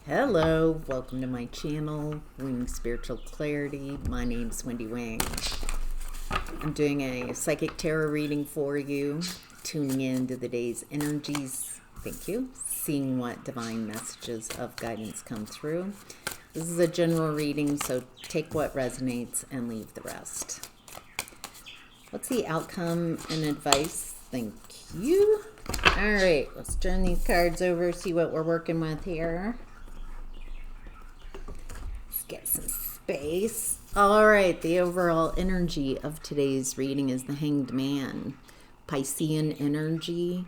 Hello, welcome to my channel, Wing Spiritual Clarity. My name's Wendy Wing. I'm doing a psychic tarot reading for you, tuning into the day's energies. Thank you. Seeing what divine messages of guidance come through. This is a general reading, so take what resonates and leave the rest. What's the outcome and advice? Thank you. All right, let's turn these cards over, see what we're working with here. Get some space. All right, the overall energy of today's reading is the Hanged Man, Piscean energy.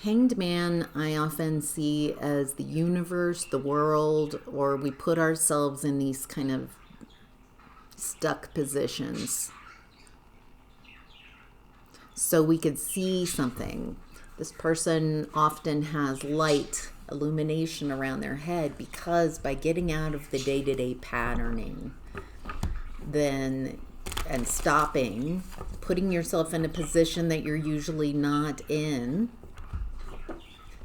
Hanged Man I often see as the universe, the world, or we put ourselves in these kind of stuck positions so we could see something. This person often has light illumination around their head because by getting out of the day-to-day patterning and stopping, putting yourself in a position that you're usually not in,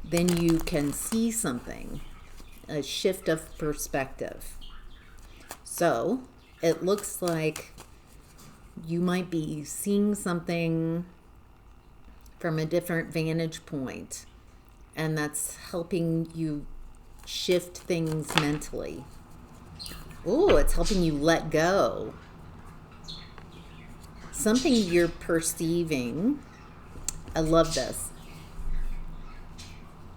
then you can see something, a shift of perspective. So it looks like you might be seeing something from a different vantage point, and that's helping you shift things mentally. Oh, it's helping you let go. Something you're perceiving. I love this.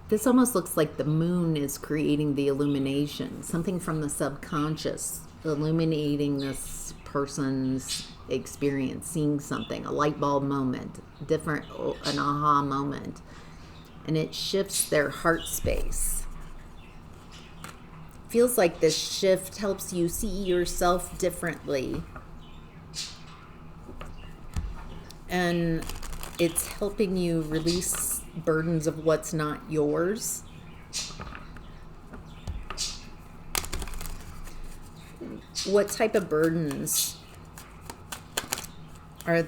This almost looks like the moon is creating the illumination. Something from the subconscious illuminating this person's experience, seeing something, a light bulb moment, an aha moment. And it shifts their heart space. Feels like this shift helps you see yourself differently. And it's helping you release burdens of what's not yours. What type of burdens are,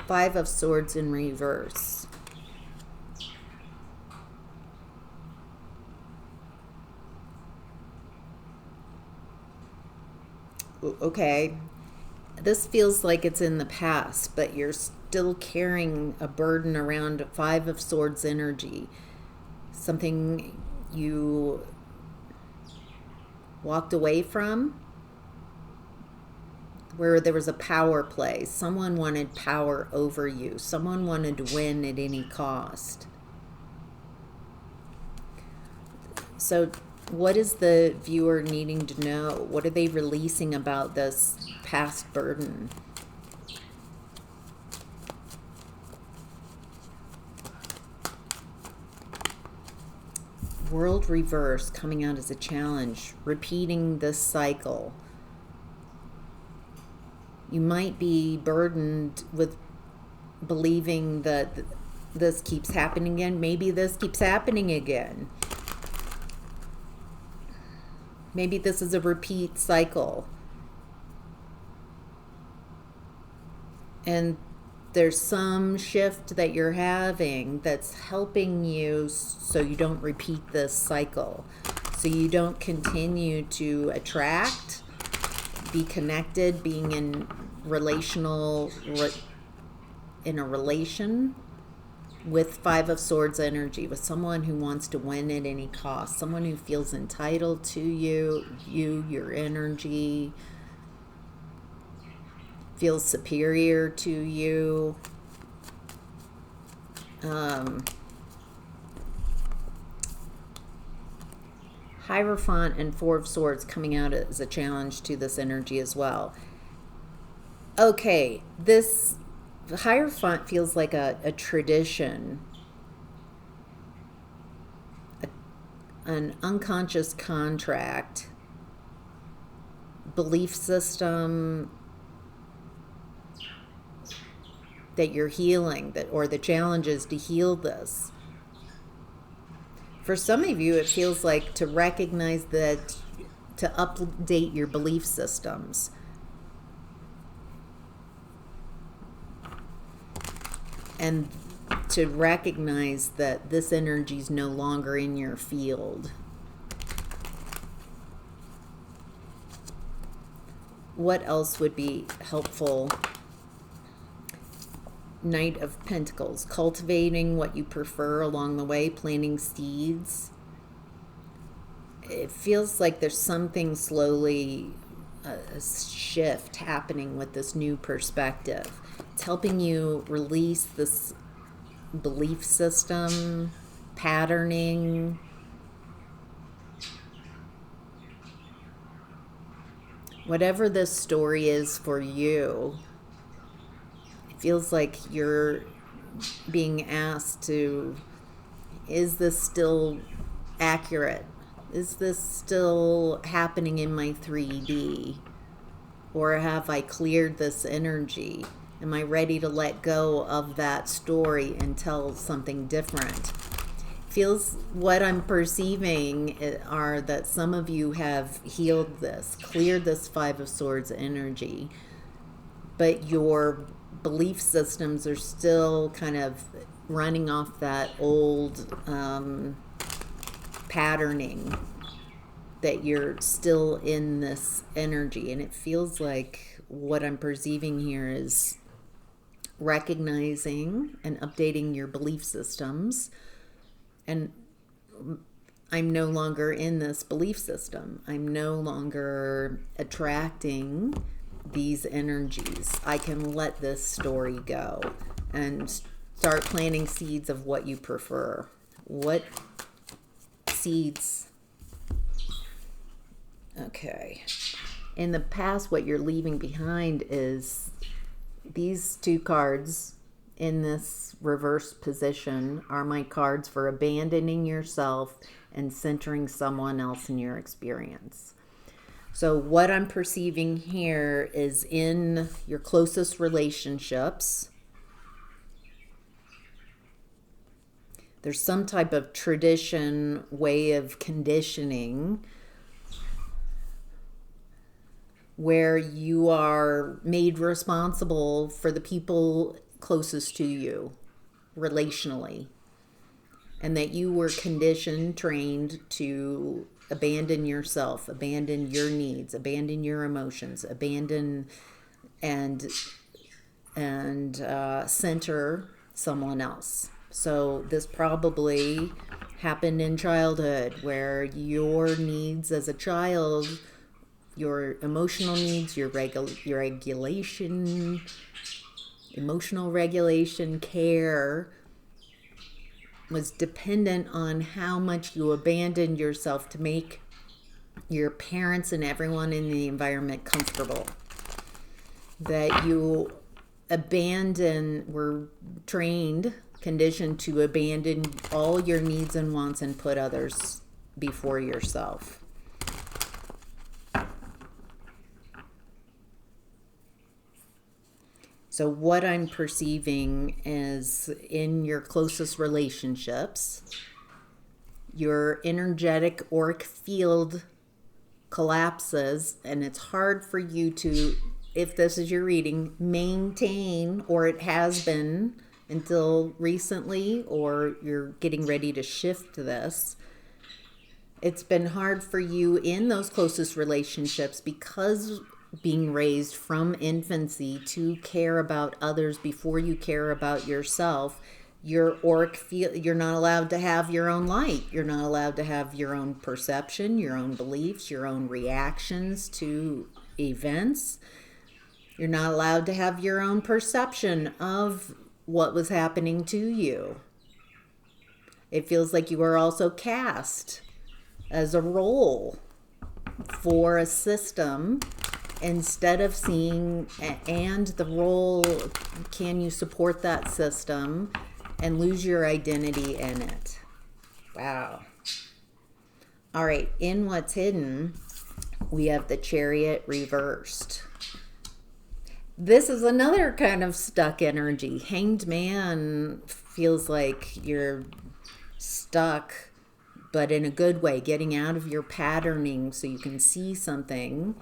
Five of Swords in reverse. Okay, this feels like it's in the past, but you're still carrying a burden around. Five of Swords energy. Something you walked away from, where there was a power play. Someone wanted power over you. Someone wanted to win at any cost. So what is the viewer needing to know? What are they releasing about this past burden? World reverse coming out as a challenge, repeating this cycle. You might be burdened with believing that this keeps happening again. Maybe this keeps happening again. Maybe this is a repeat cycle. And there's some shift that you're having that's helping you so you don't repeat this cycle. So you don't continue to attract, be connected, being in in a relation with Five of Swords energy, with someone who wants to win at any cost, someone who feels entitled to your energy, feels superior to you. Hierophant and Four of Swords coming out as a challenge to this energy as well. Okay, this Hierophant feels like a tradition, an unconscious contract, belief system that you're healing, or the challenge is to heal this. For some of you, it feels like to recognize that, to update your belief systems. And to recognize that this energy is no longer in your field. What else would be helpful? Knight of Pentacles, cultivating what you prefer along the way, planting seeds. It feels like there's something slowly, a shift happening with this new perspective. It's helping you release this belief system, patterning. Whatever this story is for you, it feels like you're being asked to, is this still accurate? Is this still happening in my 3D? Or have I cleared this energy? Am I ready to let go of that story and tell something different? Feels what I'm perceiving are that some of you have healed this, cleared this Five of Swords energy, but your belief systems are still kind of running off that old patterning, that you're still in this energy. And it feels like what I'm perceiving here is recognizing and updating your belief systems. And I'm no longer in this belief system. I'm no longer attracting these energies. I can let this story go and start planting seeds of what you prefer. What seeds? Okay. In the past, what you're leaving behind is these two cards in this reverse position are my cards for abandoning yourself and centering someone else in your experience. So what I'm perceiving here is in your closest relationships, there's some type of tradition, way of conditioning where you are made responsible for the people closest to you relationally, and that you were conditioned, trained to abandon yourself, abandon your needs, abandon your emotions, abandon and center someone else. So this probably happened in childhood, where your needs as a child, your emotional needs, your regulation, emotional regulation, care was dependent on how much you abandoned yourself to make your parents and everyone in the environment comfortable. That you were trained, conditioned to abandon all your needs and wants and put others before yourself. So what I'm perceiving is in your closest relationships, your energetic auric field collapses, and it's hard for you to, if this is your reading, maintain, or it has been until recently, or you're getting ready to shift this. It's been hard for you in those closest relationships because being raised from infancy to care about others before you care about yourself. Your auric field, you're not allowed to have your own light. You're not allowed to have your own perception, your own beliefs, your own reactions to events. You're not allowed to have your own perception of what was happening to you. It feels like you are also cast as a role for a system, instead of seeing and the role, can you support that system and lose your identity in it? Wow. All right, in what's hidden, we have the Chariot reversed. This is another kind of stuck energy. Hanged Man feels like you're stuck, but in a good way, getting out of your patterning so you can see something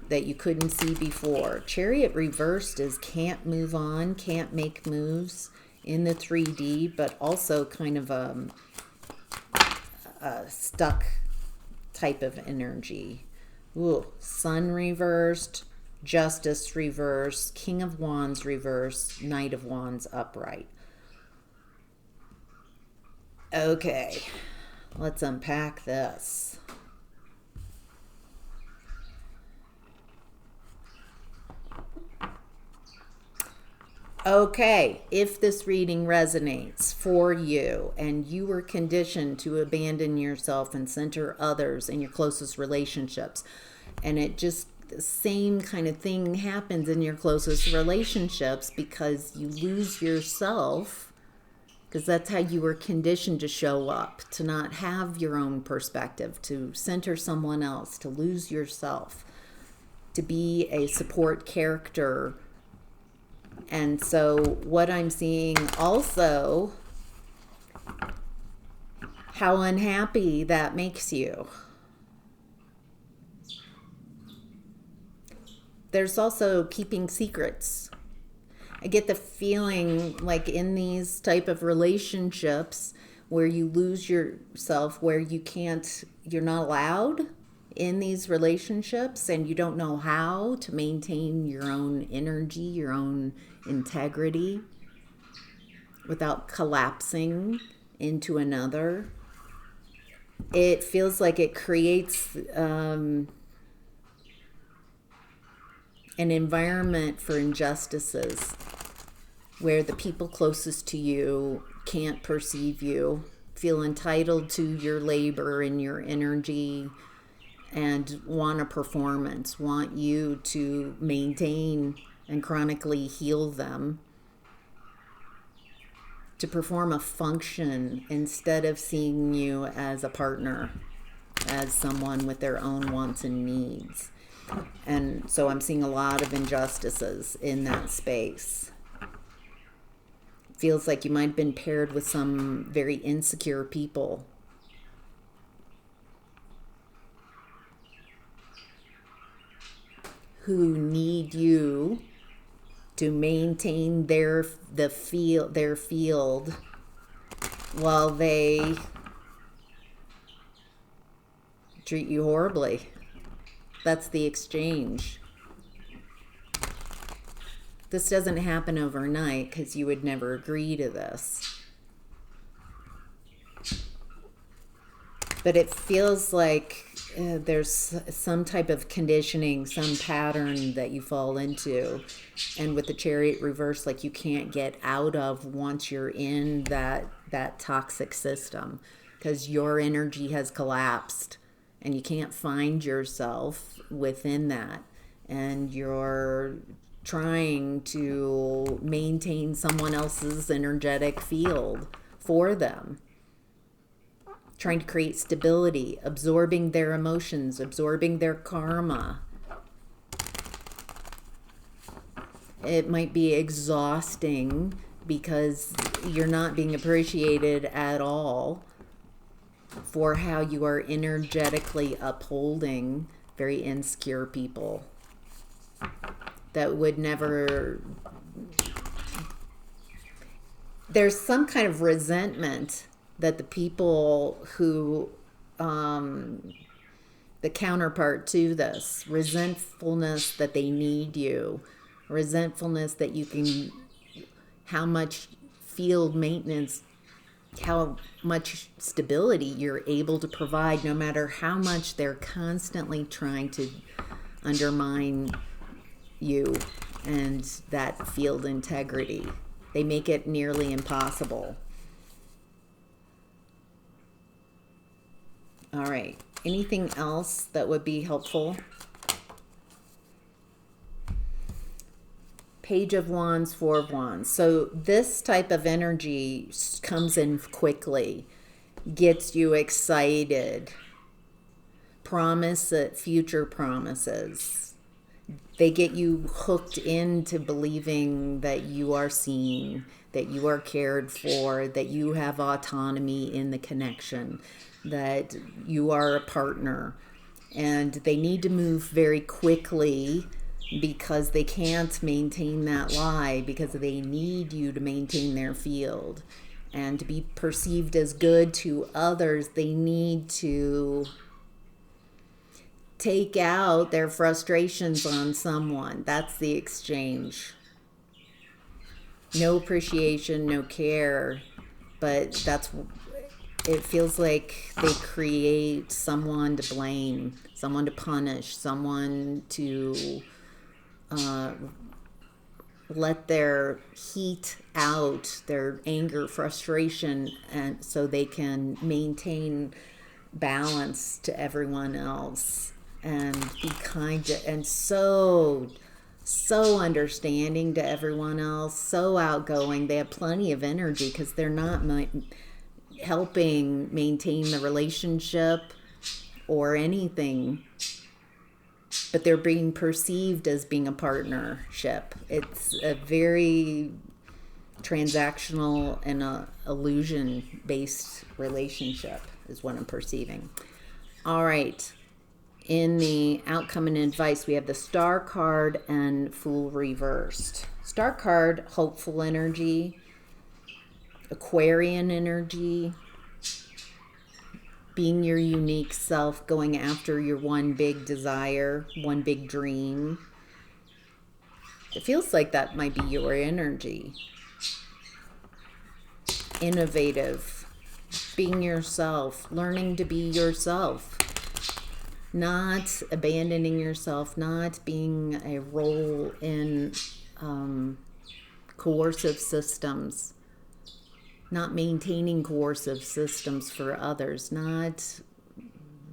that you couldn't see before. Chariot reversed is can't move on, can't make moves. in the 3D, but also kind of a stuck type of energy. Ooh, Sun reversed, Justice reversed, King of Wands reversed, Knight of Wands upright. Okay, let's unpack this. Okay, if this reading resonates for you and you were conditioned to abandon yourself and center others in your closest relationships, and it just the same kind of thing happens in your closest relationships because you lose yourself, because that's how you were conditioned to show up, to not have your own perspective, to center someone else, to lose yourself, to be a support character. And so what I'm seeing also, how unhappy that makes you. There's also keeping secrets. I get the feeling like in these type of relationships where you lose yourself, where you're not allowed in these relationships and you don't know how to maintain your own energy, your own integrity without collapsing into another. It feels like it creates an environment for injustices where the people closest to you can't perceive you, feel entitled to your labor and your energy, and want a performance, want you to maintain and chronically heal them, to perform a function instead of seeing you as a partner, as someone with their own wants and needs. And so I'm seeing a lot of injustices in that space. Feels like you might have been paired with some very insecure people. Who need you to maintain their field while they treat you horribly. That's the exchange. This doesn't happen overnight because you would never agree to this. But it feels like there's some type of conditioning, some pattern that you fall into. And with the Chariot reverse, like you can't get out of once you're in that toxic system because your energy has collapsed and you can't find yourself within that. And you're trying to maintain someone else's energetic field for them. Trying to create stability, absorbing their emotions, absorbing their karma. It might be exhausting because you're not being appreciated at all for how you are energetically upholding very insecure people that would never... There's some kind of resentment that the people who, the counterpart to this, resentfulness that they need you, resentfulness that you can, how much field maintenance, how much stability you're able to provide, no matter how much they're constantly trying to undermine you and that field integrity. They make it nearly impossible. All right. Anything else that would be helpful? Page of Wands, Four of Wands. So this type of energy comes in quickly, gets you excited, future promises. They get you hooked into believing that you are seen, that you are cared for, that you have autonomy in the connection, that you are a partner. And they need to move very quickly because they can't maintain that lie, because they need you to maintain their field. And to be perceived as good to others, they need to take out their frustrations on someone. That's the exchange. No appreciation, no care, but it feels like they create someone to blame, someone to punish, someone to let their heat out, their anger, frustration, and so they can maintain balance to everyone else and be kind to, and so understanding to everyone else, so outgoing. They have plenty of energy because they're not helping maintain the relationship or anything, but they're being perceived as being a partnership. It's a very transactional and a illusion-based relationship is what I'm perceiving. All right. In the outcome and advice, we have the Star card and Fool reversed. Star card, hopeful energy, Aquarian energy, being your unique self, going after your one big desire, one big dream. It feels like that might be your energy. Innovative, being yourself, learning to be yourself, not abandoning yourself, not being a role in coercive systems, not maintaining coercive systems for others, not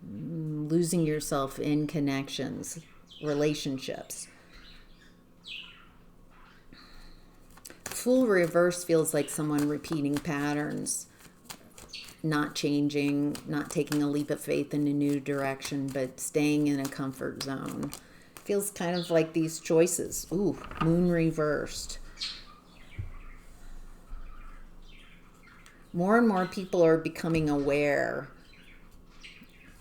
losing yourself in connections, relationships. Fool reverse feels like someone repeating patterns, not changing, not taking a leap of faith in a new direction, but staying in a comfort zone. Feels kind of like these choices. Ooh, Moon reversed. More and more people are becoming aware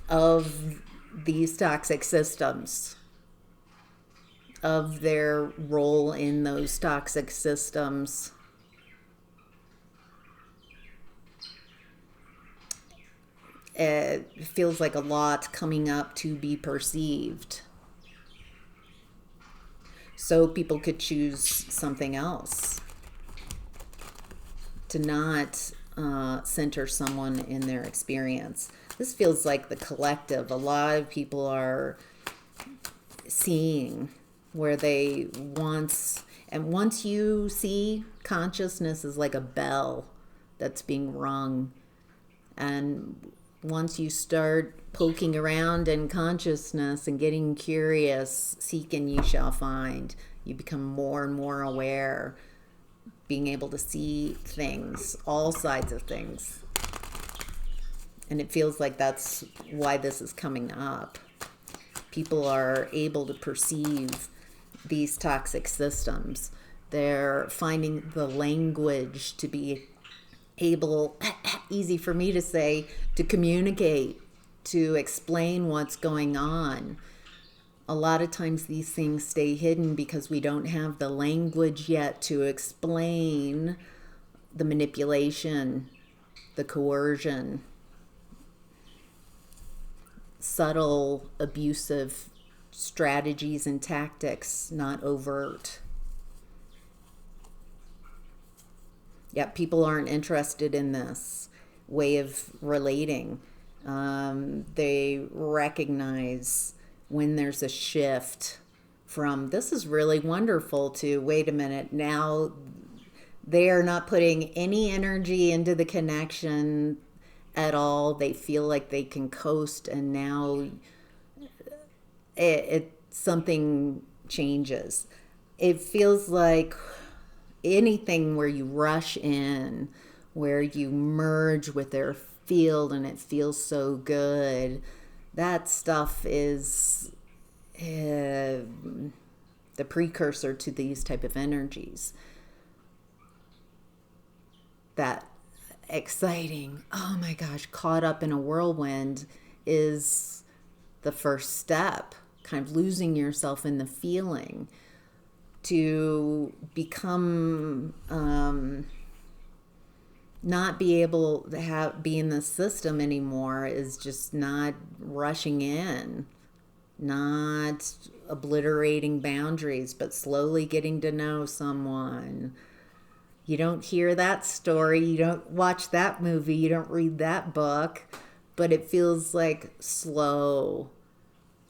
of these toxic systems, of their role in those toxic systems. It feels like a lot coming up to be perceived. So people could choose something else, to not center someone in their experience. This feels like the collective. A lot of people are seeing where they once you see, consciousness is like a bell that's being rung. And once you start poking around in consciousness and getting curious, seek and you shall find. You become more and more aware, being able to see things, all sides of things. And it feels like that's why this is coming up. People are able to perceive these toxic systems. They're finding the language to be able, easy for me to say, to communicate, to explain what's going on. A lot of times these things stay hidden because we don't have the language yet to explain the manipulation, the coercion, subtle abusive strategies and tactics, not overt. Yet people aren't interested in this way of relating. They recognize when there's a shift from this is really wonderful to wait a minute, now they are not putting any energy into the connection at all. They feel like they can coast, and now something changes. It feels like anything where you rush in, where you merge with their field and it feels so good, that stuff is the precursor to these type of energies. That exciting, oh my gosh, caught up in a whirlwind is the first step, kind of losing yourself in the feeling. To become not be able to be in the system anymore is just not rushing in, not obliterating boundaries, but slowly getting to know someone. You don't hear that story, you don't watch that movie, you don't read that book, but it feels like slow,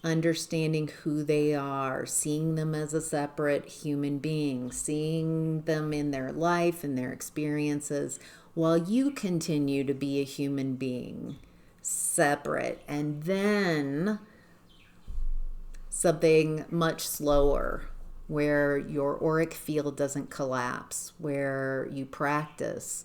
understanding who they are, seeing them as a separate human being, seeing them in their life and their experiences while you continue to be a human being, separate. And then something much slower, where your auric field doesn't collapse, where you practice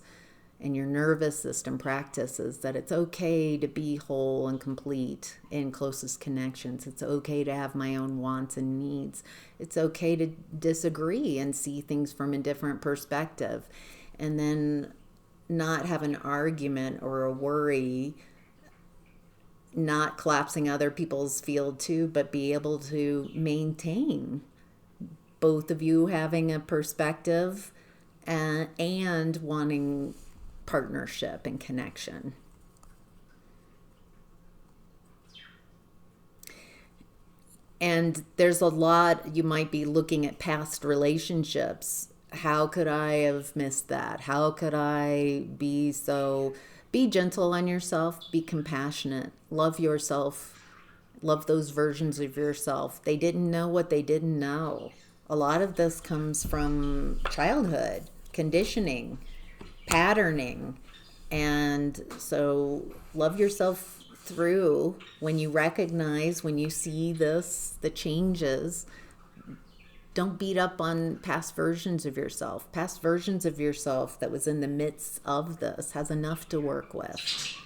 and your nervous system practices that it's okay to be whole and complete in closest connections. It's okay to have my own wants and needs. It's okay to disagree and see things from a different perspective. And then not have an argument or a worry, not collapsing other people's field too, but be able to maintain both of you having a perspective and wanting partnership and connection. And there's a lot, you might be looking at past relationships. How could I have missed that? How could I be gentle on yourself, be compassionate, love yourself, love those versions of yourself. They didn't know what they didn't know. A lot of this comes from childhood, conditioning, patterning. And so love yourself through when you recognize, when you see this, the changes. Don't beat up on past versions of yourself. Past versions of yourself that was in the midst of this has enough to work with.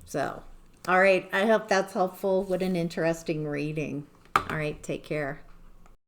So, all right. I hope that's helpful. What an interesting reading. All right. Take care.